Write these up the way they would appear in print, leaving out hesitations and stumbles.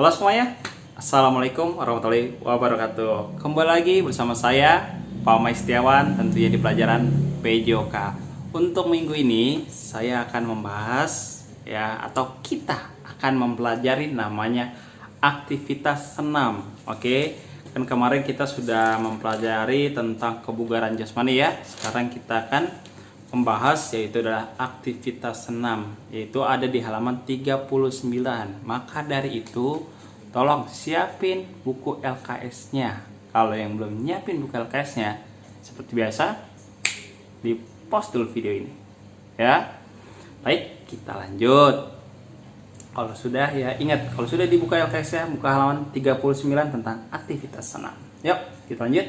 Halo semuanya, Assalamualaikum warahmatullahi wabarakatuh. Kembali lagi bersama saya, Pak Mai Setiawan, tentunya di pelajaran PJOK. Untuk minggu ini, saya akan membahas atau kita akan mempelajari namanya aktivitas senam. Oke, kan kemarin kita sudah mempelajari tentang kebugaran jasmani ya. Sekarang kita akan membahas yaitu adalah aktivitas senam, yaitu ada di halaman 39. Maka dari itu tolong siapin buku LKS-nya. Kalau yang belum nyiapin buku LKS-nya, seperti biasa di post dulu video ini ya. Baik, kita lanjut. Kalau sudah ya ingat, kalau sudah dibuka LKS-nya, buka halaman 39 tentang aktivitas senam. Yuk kita lanjut.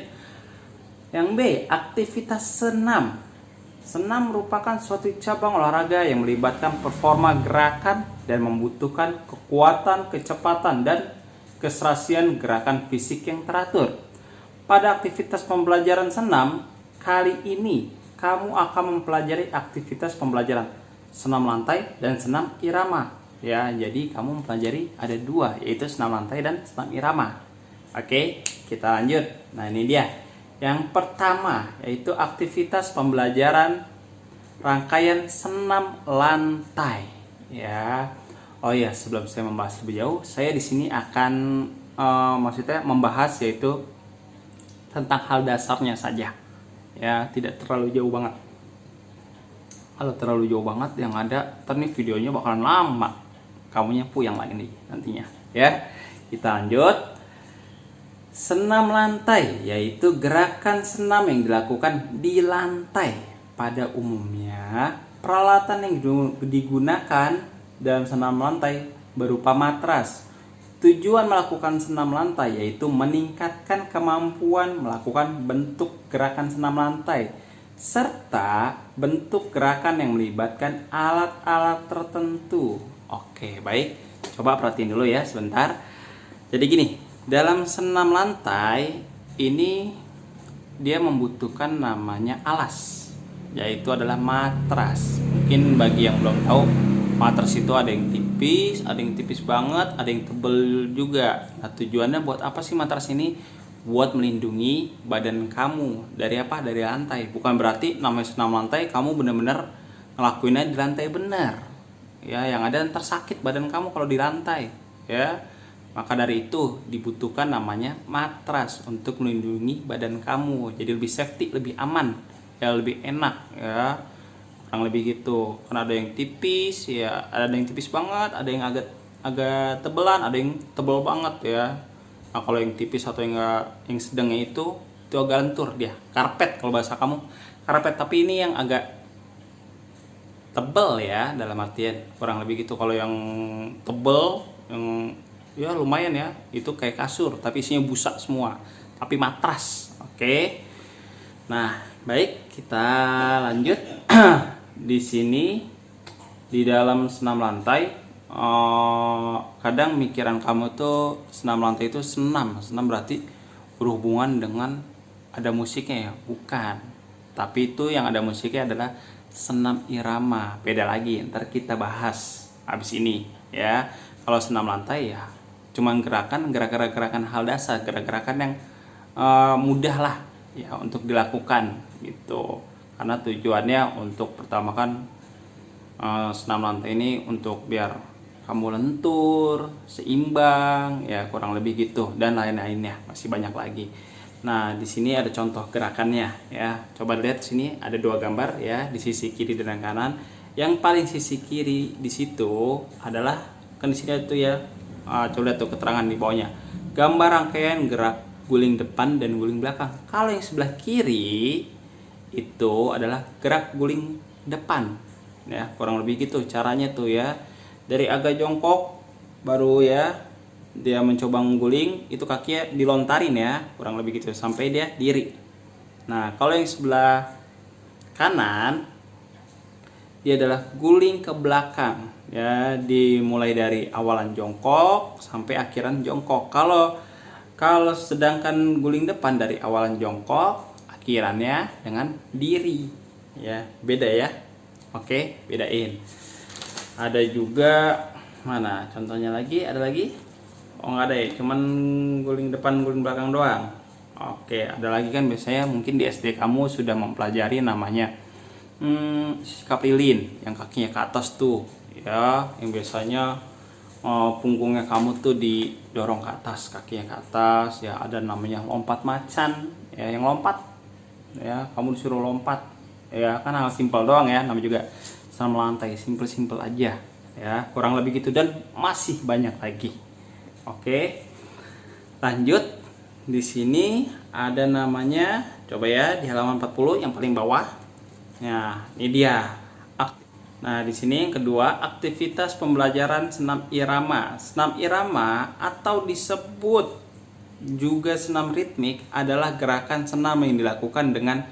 Yang B, aktivitas senam. Senam merupakan suatu cabang olahraga yang melibatkan performa gerakan dan membutuhkan kekuatan, kecepatan, dan keserasian gerakan fisik yang teratur. Pada aktivitas pembelajaran senam, kali ini kamu akan mempelajari aktivitas pembelajaran senam lantai dan senam irama. Ya, jadi kamu mempelajari ada dua, yaitu senam lantai dan senam irama. Oke, kita lanjut. Nah, ini dia. Yang pertama yaitu aktivitas pembelajaran rangkaian senam lantai ya. Oh ya, sebelum saya membahas lebih jauh, saya di sini akan maksudnya membahas yaitu tentang hal dasarnya saja. Ya, tidak terlalu jauh banget. Kalau terlalu jauh banget yang ada ntar nih videonya bakalan lama. Kamunya puyeng lagi nih nantinya ya. Kita lanjut. Senam lantai yaitu gerakan senam yang dilakukan di lantai. Pada umumnya, peralatan yang digunakan dalam senam lantai berupa matras. Tujuan melakukan senam lantai yaitu meningkatkan kemampuan melakukan bentuk gerakan senam lantai serta bentuk gerakan yang melibatkan alat-alat tertentu. Oke, baik. Coba perhatiin dulu ya sebentar. Jadi gini, dalam senam lantai ini dia membutuhkan namanya alas, yaitu adalah matras. Mungkin bagi yang belum tahu, matras itu ada yang tipis, ada yang tipis banget, ada yang tebel juga. Nah, tujuannya buat apa sih matras ini? Buat melindungi badan kamu dari apa? Dari lantai. Bukan berarti namanya senam lantai kamu benar-benar ngelakuinnya di lantai benar. Ya, yang ada ntar sakit badan kamu kalau di lantai, ya. Maka dari itu dibutuhkan namanya matras untuk melindungi badan kamu. Jadi lebih safety, lebih aman, ya lebih enak ya. Kurang lebih gitu. Karena ada yang tipis ya, ada yang tipis banget, ada yang agak tebelan, ada yang tebel banget ya. Nah, kalau yang tipis atau yang sedangnya itu agak lentur dia. Karpet kalau bahasa kamu. Karpet, tapi ini yang agak tebel ya, dalam artian kurang lebih gitu. Kalau yang tebel yang ya lumayan ya, itu kayak kasur tapi isinya busa semua, tapi matras. Oke. Nah, baik, kita lanjut. Di sini di dalam senam lantai kadang mikiran kamu tuh senam lantai itu senam berarti berhubungan dengan ada musiknya ya, bukan. Tapi itu yang ada musiknya adalah senam irama, beda lagi, ntar kita bahas habis ini ya. Kalau senam lantai ya cuman gerakan hal dasar, gerakan yang mudah lah ya untuk dilakukan gitu. Karena tujuannya untuk pertama kan senam lantai ini untuk biar kamu lentur, seimbang ya, kurang lebih gitu, dan lain-lainnya masih banyak lagi. Nah, di sini ada contoh gerakannya ya. Coba lihat sini ada dua gambar ya, di sisi kiri dan kanan. Yang paling sisi kiri di situ adalah kan di sini itu ya. Coba lihat tuh keterangan di bawahnya. Gambar rangkaian gerak guling depan dan guling belakang. Kalau yang sebelah kiri itu adalah gerak guling depan. Ya, kurang lebih gitu caranya tuh ya. Dari agak jongkok baru ya dia mencoba mengguling, itu kakinya dilontarin ya, kurang lebih gitu sampai dia diri. Nah, kalau yang sebelah kanan dia adalah guling ke belakang ya, dimulai dari awalan jongkok sampai akhiran jongkok. Kalau sedangkan guling depan dari awalan jongkok, akhirannya dengan diri ya, beda ya. Oke, bedain. Ada juga mana contohnya lagi, ada lagi. Oh nggak ada ya, cuman guling depan guling belakang doang. Oke, ada lagi kan biasanya mungkin di SD kamu sudah mempelajari namanya sikap lilin yang kakinya ke atas tuh ya, yang biasanya punggungnya kamu tuh didorong ke atas, kakinya ke atas ya. Ada namanya lompat macan ya, yang lompat ya, kamu disuruh lompat ya, kan hal simpel doang ya, namanya juga senam lantai, simpel aja ya, kurang lebih gitu, dan masih banyak lagi. Oke, lanjut. Di sini ada namanya, coba ya di halaman 40 yang paling bawah. Nah, ini dia. Nah, di sini yang kedua, aktivitas pembelajaran senam irama. Senam irama atau disebut juga senam ritmik adalah gerakan senam yang dilakukan dengan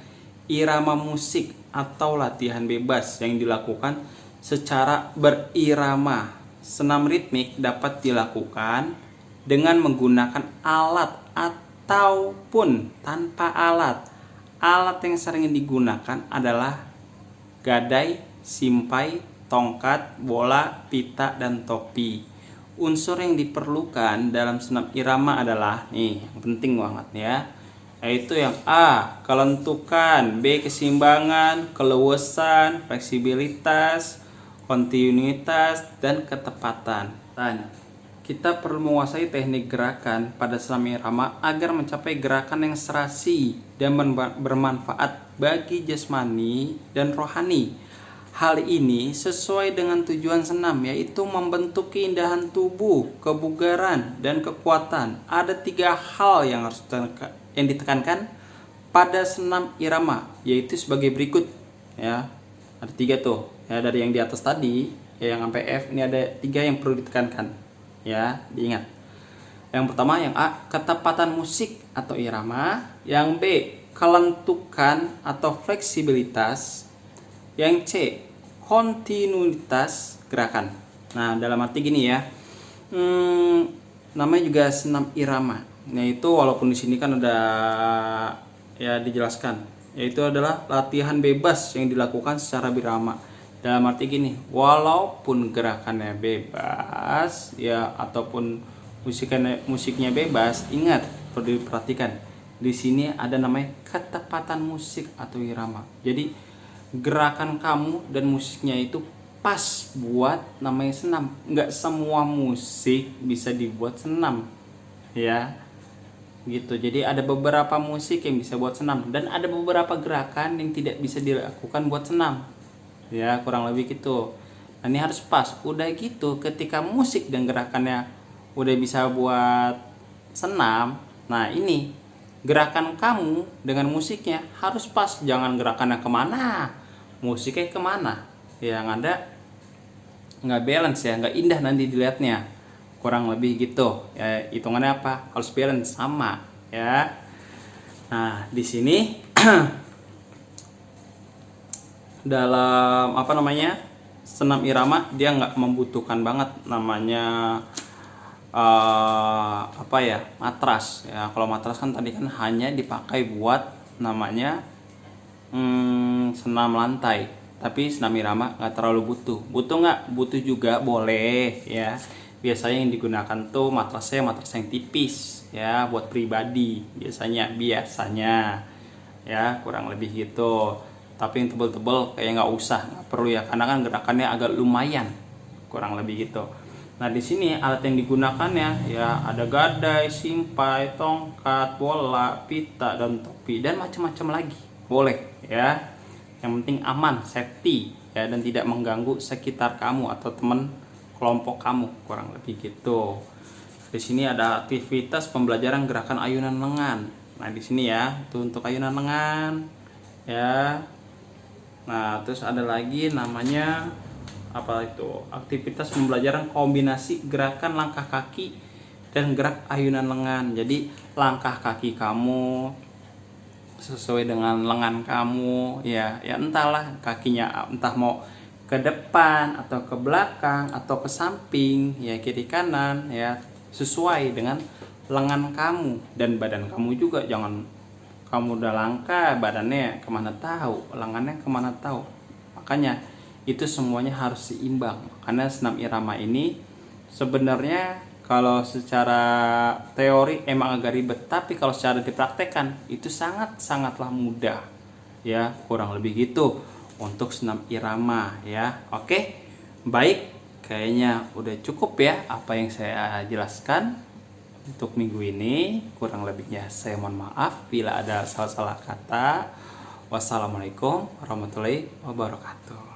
irama musik atau latihan bebas yang dilakukan secara berirama. Senam ritmik dapat dilakukan dengan menggunakan alat ataupun tanpa alat. Alat yang sering digunakan adalah gadai, simpai, tongkat, bola, pita, dan topi. Unsur yang diperlukan dalam senam irama adalah nih, yang penting banget ya, yaitu yang A, kelentukan, B, keseimbangan, keluasan, fleksibilitas, kontinuitas, dan ketepatan. Dan kita perlu menguasai teknik gerakan pada senam irama agar mencapai gerakan yang serasi dan bermanfaat bagi jasmani dan rohani. Hal ini sesuai dengan tujuan senam, yaitu membentuk keindahan tubuh, kebugaran, dan kekuatan. Ada 3 hal yang harus ditekankan pada senam irama, yaitu sebagai berikut ya. Ada 3 tuh ya, dari yang di atas tadi ya, yang sampai F, ini ada 3 yang perlu ditekankan ya, diingat. Yang pertama yang A, ketepatan musik atau irama. Yang B, kelentukan atau fleksibilitas. Yang C, kontinuitas gerakan. Nah, dalam arti gini ya, namanya juga senam irama. Nah, itu walaupun di sini kan udah ya dijelaskan, yaitu adalah latihan bebas yang dilakukan secara birama. Dalam arti gini, walaupun gerakannya bebas ya, ataupun musiknya bebas, ingat, perlu diperhatikan. Di sini ada namanya ketepatan musik atau irama. Jadi gerakan kamu dan musiknya itu pas buat namanya senam. Nggak semua musik bisa dibuat senam ya, gitu. Jadi ada beberapa musik yang bisa buat senam, dan ada beberapa gerakan yang tidak bisa dilakukan buat senam ya, kurang lebih gitu. Nah, ini harus pas. Udah gitu, ketika musik dan gerakannya udah bisa buat senam, nah ini gerakan kamu dengan musiknya harus pas. Jangan gerakannya kemana, musiknya kemana, yang ada nggak balance ya, nggak indah nanti dilihatnya, kurang lebih gitu ya. Hitungannya apa? Harus balance, sama ya. Nah, di sini dalam apa namanya, senam irama dia nggak membutuhkan banget namanya apa ya, matras ya. Kalau matras kan tadi kan hanya dipakai buat namanya senam lantai, tapi senam irama nggak terlalu butuh nggak butuh juga, boleh ya. Biasanya yang digunakan tuh matras yang tipis ya, buat pribadi biasanya ya, kurang lebih gitu. Tapi yang tebel-tebel kayak nggak usah, nggak perlu ya, karena kan gerakannya agak lumayan, kurang lebih gitu. Nah, di sini alat yang digunakannya ya ada gadai, simpai, tongkat, bola, pita, dan topi, dan macam-macam lagi, boleh ya. Yang penting aman, safety ya, dan tidak mengganggu sekitar kamu atau teman kelompok kamu, kurang lebih gitu. Di sini ada aktivitas pembelajaran gerakan ayunan lengan. Nah, di sini ya, itu untuk ayunan lengan ya. Nah, terus ada lagi namanya apa itu? Aktivitas pembelajaran kombinasi gerakan langkah kaki dan gerak ayunan lengan. Jadi langkah kaki kamu sesuai dengan lengan kamu ya, entahlah kakinya entah mau ke depan atau ke belakang atau ke samping ya, kiri kanan ya, sesuai dengan lengan kamu dan badan kamu juga. Jangan kamu udah langkah badannya kemana tahu, lengannya kemana tahu. Makanya itu semuanya harus seimbang. Karena senam irama ini sebenarnya kalau secara teori emang agak ribet, tapi kalau secara dipraktekkan itu sangatlah mudah ya, kurang lebih gitu untuk senam irama ya. Oke, baik, kayaknya udah cukup ya apa yang saya jelaskan untuk minggu ini. Kurang lebihnya saya mohon maaf bila ada salah-salah kata. Wassalamualaikum warahmatullahi wabarakatuh.